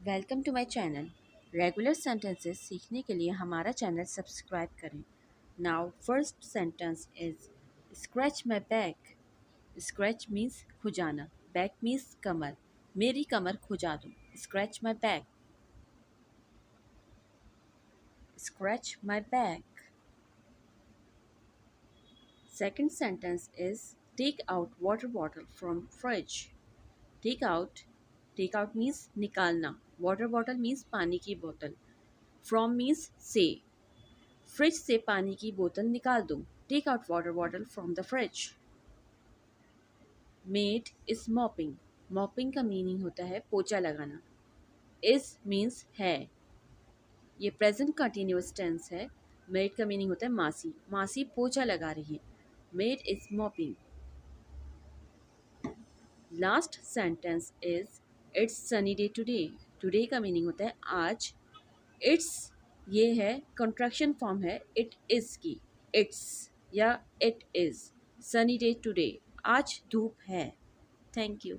Welcome to my channel. Regular sentences सीखने के लिए हमारा चैनल सब्सक्राइब करें। Now first sentence is scratch my back. Scratch means खुजाना, बैक मीन्स कमर। मेरी कमर खुजा दो, scratch my back. Scratch my back. Second sentence is take out water bottle from fridge. Take out means निकालना, water bottle means पानी की बोतल, फ्रॉम मीन्स से। फ्रिज से पानी की बोतल निकाल दो, take out water bottle from the fridge. Maid is mopping. Mopping का मीनिंग होता है पोचा लगाना। इज मीन्स है, ये प्रेजेंट कंटिन्यूअस टेंस है। मेड का मीनिंग होता है मासी, मासी पोचा लगा रही है। Maid is mopping. Last sentence is it's sunny day today. Today का मीनिंग होता है आज। इट्स ये है कंट्रैक्शन फॉर्म है इट इज की, इट्स या it is. Sunny day today, आज धूप है। Thank you.